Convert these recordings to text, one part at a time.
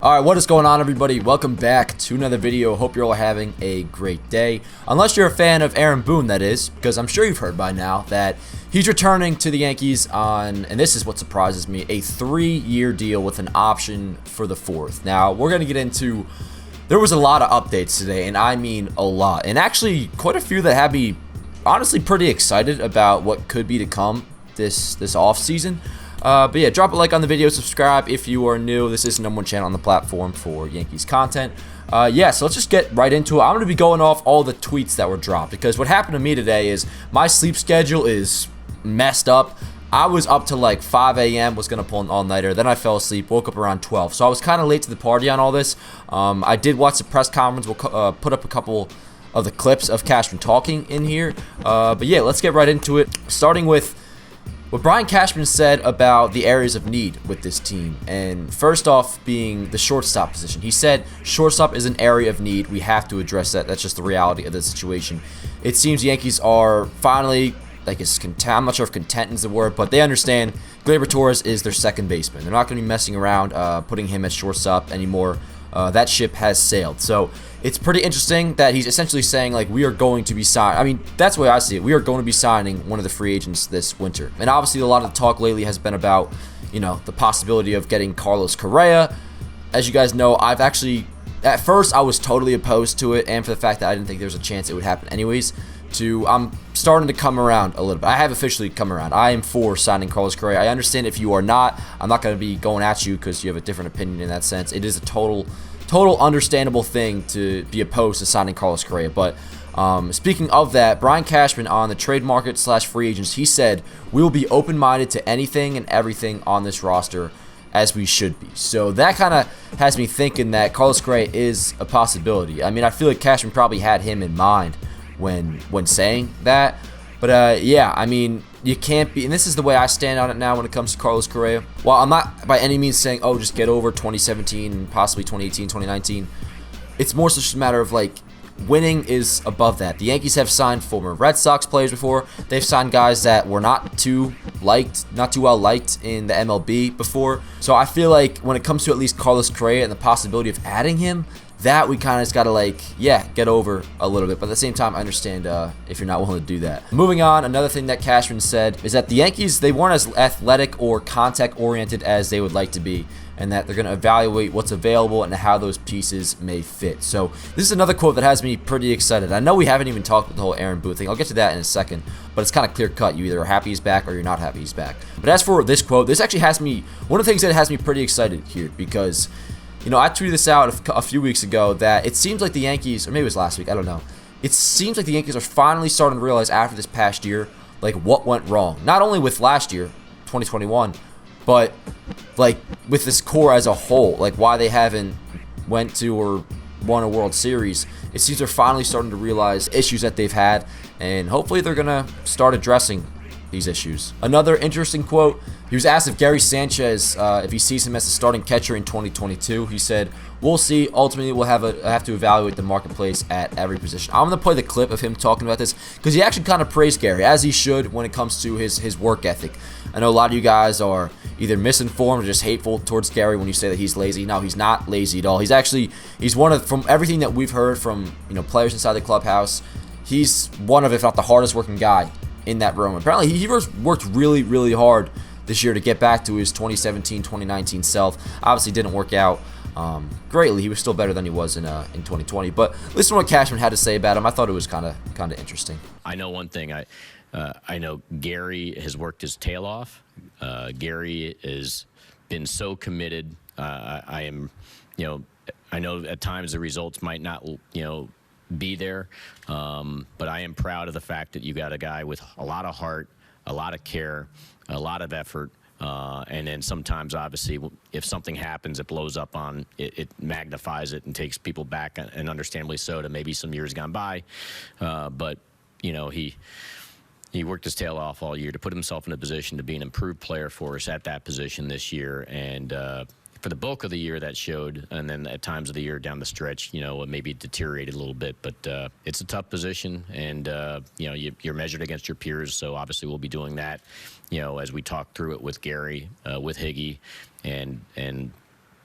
Alright, what is going on, everybody? Welcome back to another video. Hope you're all having a great day. Unless you're a fan of Aaron Boone, that is, because I'm sure you've heard by now that he's returning to the Yankees on, and this is what surprises me, a 3-year deal with an option for the 4th. Now, we're going to get into, there was a lot of updates today, and I mean a lot. And actually, quite a few that had me honestly pretty excited about what could be to come this offseason. But yeah, drop a like on the video, subscribe if you are new. This is the #1 channel on the platform for Yankees content. Yeah, so let's just get right into it. I'm going to be going off all the tweets that were dropped because what happened to me today is my sleep schedule is messed up. I was up to like 5 a.m., was going to pull an all-nighter. Then I fell asleep, woke up around 12. So I was kind of late to the party on all this. I did watch the press conference. We'll put up a couple of the clips of Cashman talking in here. But yeah, let's get right into it, starting with what Brian Cashman said about the areas of need with this team, and first off being the shortstop position. He said shortstop is an area of need. We have to address that. That's just the reality of the situation. It seems the Yankees are finally, I'm not sure if content is the word, but they understand Gleyber Torres is their second baseman. They're not going to be messing around putting him at shortstop anymore. That ship has sailed. So it's pretty interesting that he's essentially saying, like, we are going to be signing. I mean, that's the way I see it. We are going to be signing one of the free agents this winter. And obviously, a lot of the talk lately has been about, you know, the possibility of getting Carlos Correa. As you guys know, I've actually, at first, I was totally opposed to it, and for the fact that I didn't think there was a chance it would happen anyways, I'm starting to come around a little bit. I have officially come around. I am for signing Carlos Correa. I understand if you are not, I'm not going to be going at you because you have a different opinion in that sense. It is a total understandable thing to be opposed to signing Carlos Correa. But speaking of that, Brian Cashman on the trade market / free agents, he said, we will be open-minded to anything and everything on this roster, as we should be. So that kind of has me thinking that Carlos Correa is a possibility. I mean, I feel like Cashman probably had him in mind when saying that. But yeah, I mean, you can't be, and this is the way I stand on it now when it comes to Carlos Correa. While I'm not by any means saying, oh, just get over 2017 and possibly 2018, 2019, it's more so just a matter of, like, winning is above that. The Yankees have signed former Red Sox players before. They've signed guys that were not too well liked in the MLB before. So I feel like when it comes to at least Carlos Correa and the possibility of adding him, that we kind of just got to, like, yeah, get over a little bit. But at the same time, I understand if you're not willing to do that. Moving on, another thing that Cashman said is that the Yankees, they weren't as athletic or contact-oriented as they would like to be, and that they're going to evaluate what's available and how those pieces may fit. So this is another quote that has me pretty excited. I know we haven't even talked about the whole Aaron Boone thing. I'll get to that in a second, but it's kind of clear-cut. You either are happy he's back or you're not happy he's back. But as for this quote, this actually has me, one of the things that has me pretty excited here, because, you know, I tweeted this out a few weeks ago that it seems like the Yankees, or maybe it was last week, I don't know. It seems like the Yankees are finally starting to realize after this past year, like, what went wrong. Not only with last year, 2021, but, like, with this core as a whole, like, why they haven't went to or won a World Series. It seems they're finally starting to realize issues that they've had, and hopefully they're going to start addressing these issues. Another interesting quote, he was asked if Gary Sanchez, if he sees him as a starting catcher in 2022. He said, we'll see. Ultimately, we'll have to evaluate the marketplace at every position. I'm going to play the clip of him talking about this because he actually kind of praised Gary, as he should when it comes to his work ethic. I know a lot of you guys are either misinformed or just hateful towards Gary when you say that he's lazy. No, he's not lazy at all. He's one of, from everything that we've heard from, you know, players inside the clubhouse, he's one of, if not the hardest working guy in that room. Apparently, he worked really, really hard this year to get back to his 2017, 2019 self. Obviously, didn't work out greatly. He was still better than he was in 2020. But listen to what Cashman had to say about him. I thought it was kind of interesting. I know one thing. I know Gary has worked his tail off. Gary has been so committed. I am, you know, I know at times the results might not, you know, be there, but I am proud of the fact that you got a guy with a lot of heart, a lot of care, a lot of effort, and then sometimes, obviously, if something happens, it blows up on it magnifies it and takes people back, and understandably so, to maybe some years gone by. But you know, he worked his tail off all year to put himself in a position to be an improved player for us at that position this year, and for the bulk of the year that showed, and then at times of the year down the stretch, you know, it maybe deteriorated a little bit, but it's a tough position, and you know, you're measured against your peers, so obviously we'll be doing that, you know, as we talk through it with Gary, with Higgy, and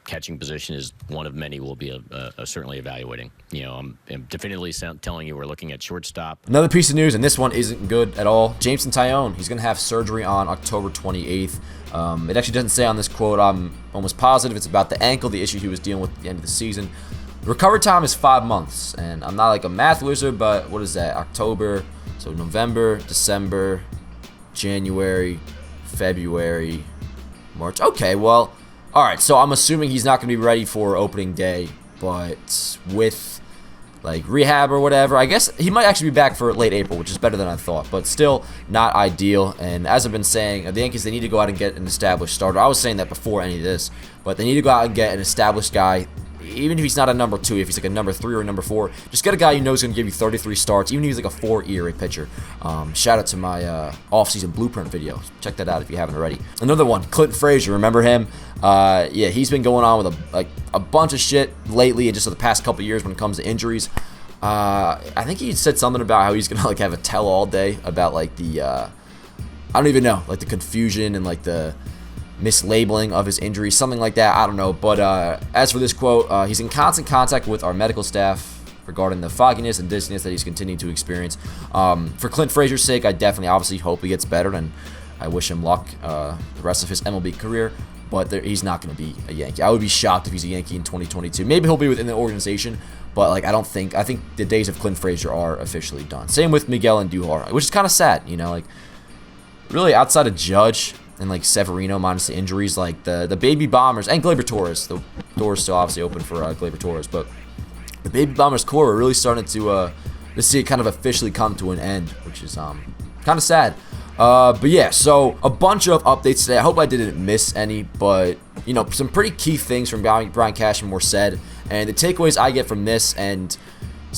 catching position is one of many we'll be certainly evaluating. I'm definitively telling you we're looking at shortstop. Another piece of news, and this one isn't good at all. Jameson Taillon, he's going to have surgery on October 28th. It actually doesn't say on this quote. I'm almost positive it's about the ankle, the issue he was dealing with at the end of the season. The recovery time is 5 months, and I'm not like a math wizard, but what is that? October, so November, December, January, February, March. Okay, well, all right, so I'm assuming he's not going to be ready for opening day, but with like rehab or whatever, I guess he might actually be back for late April, which is better than I thought, but still not ideal. And as I've been saying, the Yankees, they need to go out and get an established starter. I was saying that before any of this, but they need to go out and get an established guy. Even if he's not a number 2, if he's like a number 3 or a number 4, just get a guy you know is going to give you 33 starts, even if he's like a 4 ERA pitcher. Shout out to my offseason blueprint video. Check that out if you haven't already. Another one, Clint Frazier. Remember him? Yeah, he's been going on with a bunch of shit lately, and just the past couple years when it comes to injuries. I think he said something about how he's going to like have a tell-all day about like the I don't even know, like the confusion and like the mislabeling of his injury, something like that. I don't know. But as for this quote, he's in constant contact with our medical staff regarding the fogginess and dizziness that he's continuing to experience. For Clint Frazier's sake, I definitely obviously hope he gets better, and I wish him luck the rest of his MLB career. But he's not going to be a Yankee. I would be shocked if he's a Yankee in 2022. Maybe he'll be within the organization, but like I think the days of Clint Frazier are officially done. Same with Miguel Andujar, which is kind of sad. Like really outside of Judge and like Severino minus the injuries, like the Baby Bombers and Gleyber Torres. The door's still obviously open for Gleyber Torres, but the Baby Bombers core are really starting to see it kind of officially come to an end, which is kind of sad. But yeah, so a bunch of updates today. I hope I didn't miss any, but some pretty key things from Brian Cashman were said, and the takeaways I get from this, and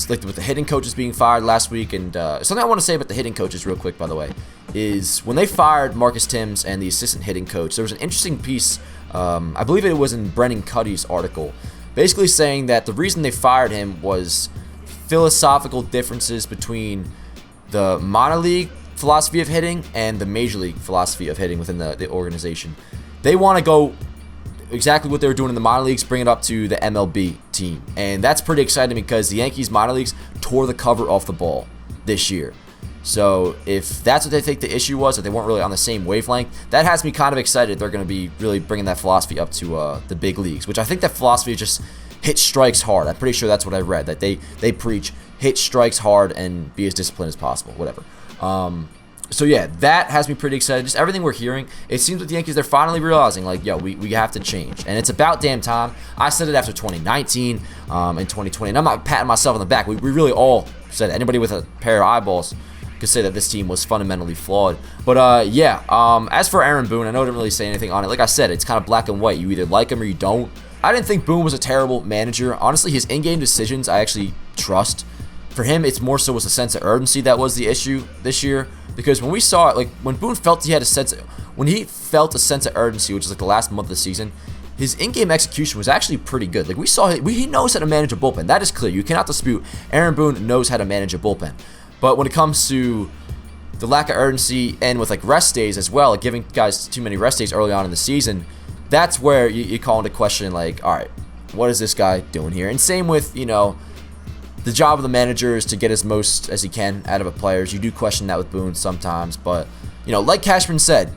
like with the hitting coaches being fired last week, and something I want to say about the hitting coaches real quick, by the way, is when they fired Marcus Timms and the assistant hitting coach, there was an interesting piece, I believe it was in Brennan Cuddy's article, basically saying that the reason they fired him was philosophical differences between the minor league philosophy of hitting and the major league philosophy of hitting within the organization. They want to go exactly what they were doing in the minor leagues, bring it up to the MLB team. And that's pretty exciting because the Yankees minor leagues tore the cover off the ball this year. So if that's what they think the issue was, that they weren't really on the same wavelength, that has me kind of excited. They're going to be really bringing that philosophy up to the big leagues, which I think that philosophy is just hit strikes hard. I'm pretty sure that's what I read, that they preach hit strikes hard and be as disciplined as possible, whatever. So yeah, that has me pretty excited. Just everything we're hearing, it seems with the Yankees, they're finally realizing, like, yo, we have to change. And it's about damn time. I said it after 2019 and 2020, and I'm not patting myself on the back. We really all said it. Anybody with a pair of eyeballs could say that this team was fundamentally flawed. But yeah, as for Aaron Boone, I know I didn't really say anything on it. Like I said, it's kind of black and white. You either like him or you don't. I didn't think Boone was a terrible manager. Honestly, his in-game decisions I actually trust. For him, it's more so was a sense of urgency that was the issue this year. Because when we saw it, like when Boone felt he had a sense of urgency, which is like the last month of the season, his in-game execution was actually pretty good. Like we saw, he knows how to manage a bullpen. That is clear. You cannot dispute Aaron Boone knows how to manage a bullpen. But when it comes to the lack of urgency and with like rest days as well, like giving guys too many rest days early on in the season, that's where you call into question, like, all right, what is this guy doing here? And same with, the job of the manager is to get as most as he can out of a player. You do question that with Boone sometimes, but like Cashman said,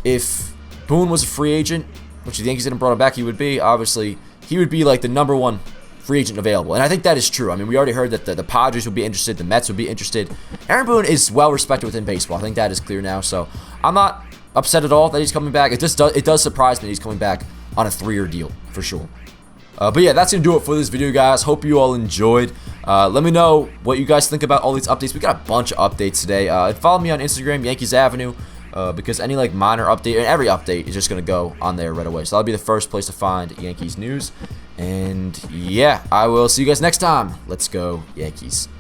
if Boone was a free agent, which the Yankees didn't brought him back, he would be like the number one free agent available, and I think that is true. I mean, we already heard that the Padres would be interested, the Mets would be interested. Aaron Boone is well respected within baseball. I think that is clear now, so I'm not upset at all that he's coming back. It does surprise me that he's coming back on a 3-year deal for sure. But yeah, that's going to do it for this video, guys. Hope you all enjoyed. Let me know what you guys think about all these updates. We got a bunch of updates today. Follow me on Instagram, Yankees Avenue, because any like minor update, and every update is just going to go on there right away. So that'll be the first place to find Yankees news. And yeah, I will see you guys next time. Let's go, Yankees.